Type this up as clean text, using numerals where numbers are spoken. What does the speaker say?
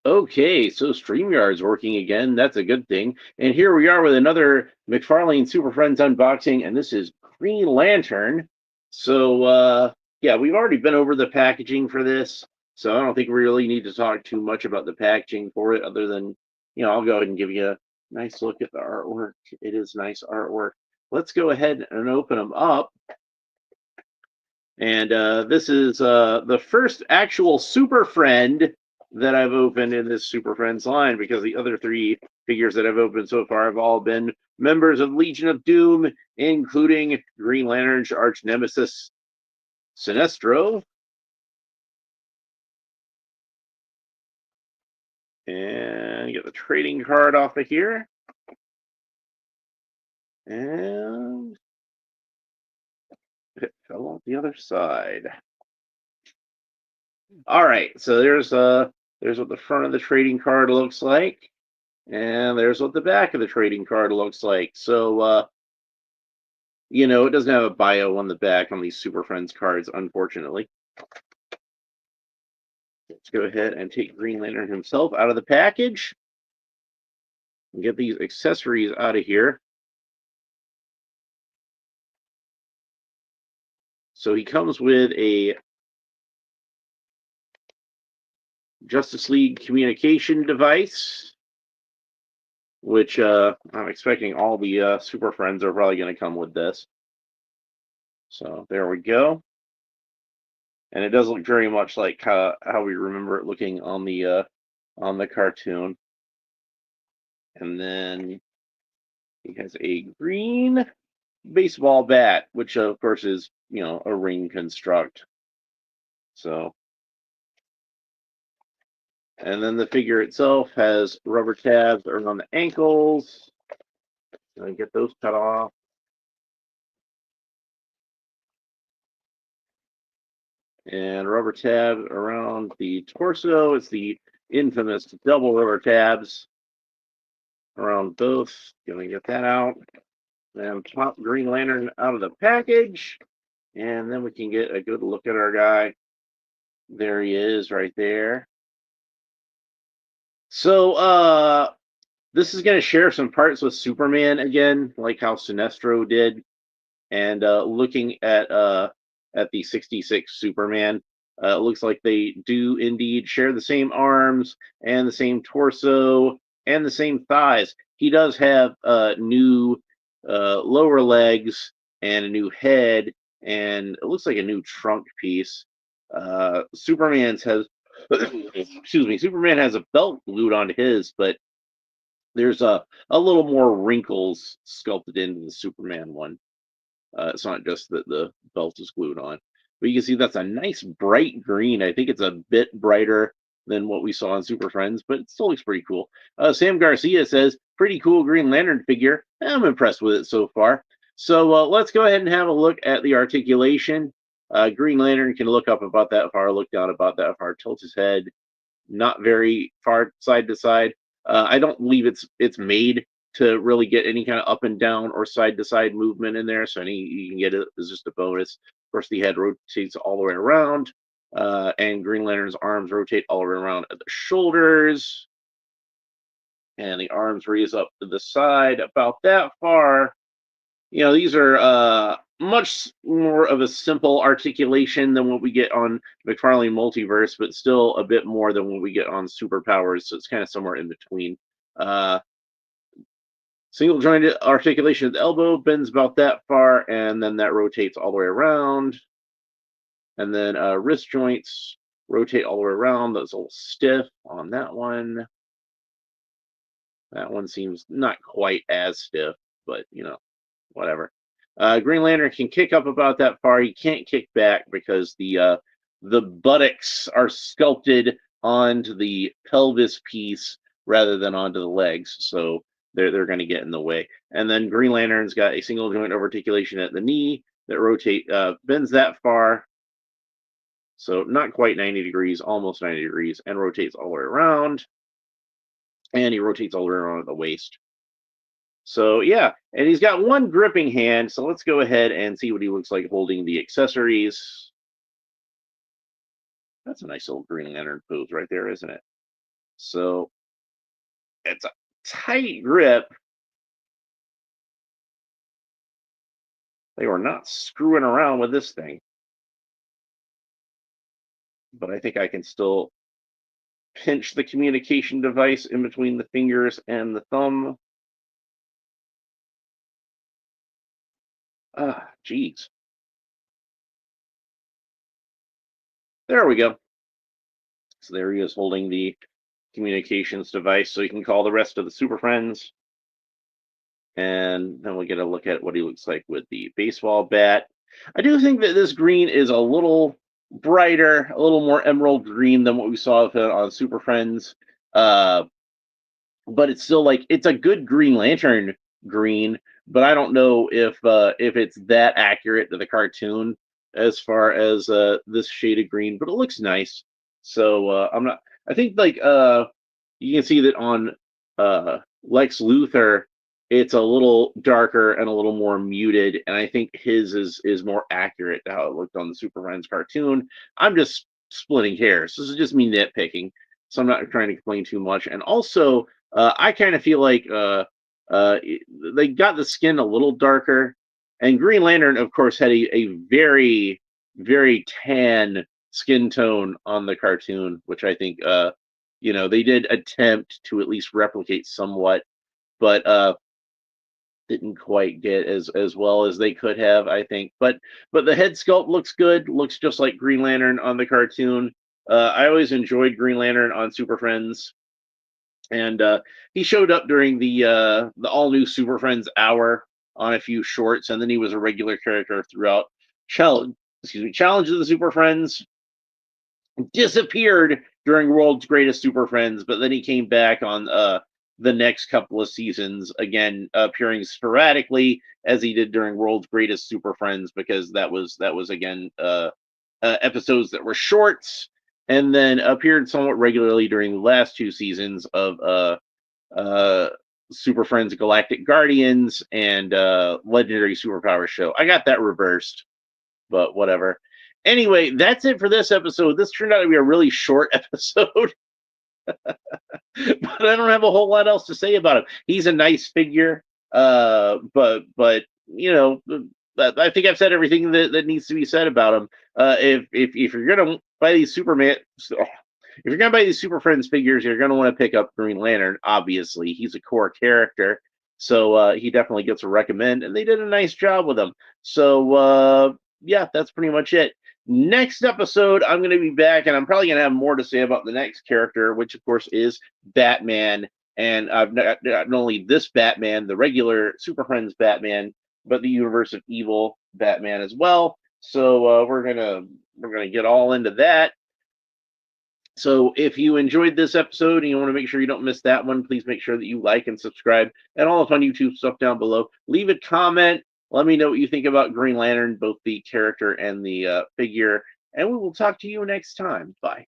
Okay, so StreamYard's working again. That's a good thing. And here we are with another McFarlane Super Friends unboxing, and this is Green Lantern. So, yeah, we've already been over the packaging for this, so I don't think we really need to talk too much about the packaging for it, other than, I'll go ahead and give you a nice look at the artwork. It is nice artwork. Let's go ahead and open them up. And this is the first actual Super Friend that I've opened in this Super Friends line, because the other three figures that I've opened so far have all been members of Legion of Doom, including Green Lantern's arch nemesis, Sinestro. And get the trading card off of here. And it fell off the other side. All right, so there's what the front of the trading card looks like. And there's what the back of the trading card looks like. So, it doesn't have a bio on the back on these Super Friends cards, unfortunately. Let's go ahead and take Green Lantern himself out of the package and get these accessories out of here. So he comes with a Justice League communication device, which I'm expecting all the Super Friends are probably going to come with this. So there we go. And it does look very much like how we remember it looking on the cartoon. And then he has a green baseball bat, which of course is, a ring construct. So, and then the figure itself has rubber tabs around the ankles. And get those cut off. And rubber tabs around the torso. It's the infamous double rubber tabs around both. Gonna get that out. Then pop Green Lantern out of the package. And then we can get a good look at our guy. There he is right there. So, this is going to share some parts with Superman again, like how Sinestro did. And looking at the 66 Superman, it looks like they do indeed share the same arms and the same torso and the same thighs. He does have new lower legs and a new head, and it looks like a new trunk piece. Superman's has excuse me, Superman has a belt glued onto his, but there's a little more wrinkles sculpted into the Superman one. It's not just that the belt is glued on. But you can see that's a nice bright green. I think it's a bit brighter than what we saw in Super Friends, but it still looks pretty cool. Sam Garcia says, pretty cool Green Lantern figure. I'm impressed with it so far. So let's go ahead and have a look at the articulation. Green Lantern can look up about that far, look down about that far, tilt his head not very far side to side. I don't believe it's made to really get any kind of up and down or side to side movement in there. So any you can get it is just a bonus. Of course, the head rotates all the way around, and Green Lantern's arms rotate all the way around at the shoulders, and the arms raise up to the side about that far. These are much more of a simple articulation than what we get on McFarlane Multiverse, but still a bit more than what we get on Superpowers. So it's kind of somewhere in between. Single jointed articulation at the elbow bends about that far, and then that rotates all the way around. And then wrist joints rotate all the way around. That's a little stiff on that one. That one seems not quite as stiff, but whatever. Green Lantern can kick up about that far. He can't kick back because the buttocks are sculpted onto the pelvis piece rather than onto the legs, so they're going to get in the way. And then Green Lantern's got a single joint of articulation at the knee that bends that far, so not quite 90 degrees, almost 90 degrees, and rotates all the way around. And he rotates all the way around at the waist. So yeah, and he's got one gripping hand, so let's go ahead and see what he looks like holding the accessories. That's a nice little Green Lantern pose right there, isn't it? So it's a tight grip. They were not screwing around with this thing, but I think I can still pinch the communication device in between the fingers and the thumb. Ah, geez. There we go. So there he is holding the communications device so you can call the rest of the Super Friends. And then we'll get a look at what he looks like with the baseball bat. I do think that this green is a little brighter, a little more emerald green than what we saw on Super Friends. Uh, but it's still like it's a good Green Lantern green, but I don't know if it's that accurate to the cartoon as far as this shade of green, but it looks nice. So I'm not. I think like you can see that on Lex Luthor, it's a little darker and a little more muted, and I think his is more accurate to how it looked on the Super Friends cartoon. I'm just splitting hairs. This is just me nitpicking, so I'm not trying to complain too much. And also, I kind of feel like uh, they got the skin a little darker, and Green Lantern, of course, had a very very tan skin tone on the cartoon, which I think they did attempt to at least replicate somewhat, but didn't quite get as well as they could have, I think. But the head sculpt looks good, looks just like Green Lantern on the cartoon. I always enjoyed Green Lantern on Super Friends, and he showed up during the all new Super Friends hour on a few shorts, and then he was a regular character throughout Challenge of the Super Friends, disappeared during World's Greatest Super Friends, but then he came back on the next couple of seasons, again appearing sporadically as he did during World's Greatest Super Friends, because that was again episodes that were shorts, and then appeared somewhat regularly during the last two seasons of uh, Super Friends Galactic Guardians and Legendary Superpower Show. I got that reversed, but whatever. Anyway, that's it for this episode. This turned out to be a really short episode, but I don't have a whole lot else to say about him. He's a nice figure, but I think I've said everything that needs to be said about him. If you're gonna buy these if you're gonna buy these Super Friends figures, you're gonna want to pick up Green Lantern. Obviously, he's a core character, so he definitely gets a recommend, and they did a nice job with him. So yeah, that's pretty much it. Next episode, I'm going to be back, and I'm probably going to have more to say about the next character, which of course is Batman. And I've not only this Batman, the regular Super Friends Batman, but the Universe of Evil Batman as well. So we're gonna get all into that. So if you enjoyed this episode and you want to make sure you don't miss that one, please make sure that you like and subscribe and all the fun YouTube stuff down below. Leave a comment. Let me know what you think about Green Lantern, both the character and the figure. And we will talk to you next time. Bye.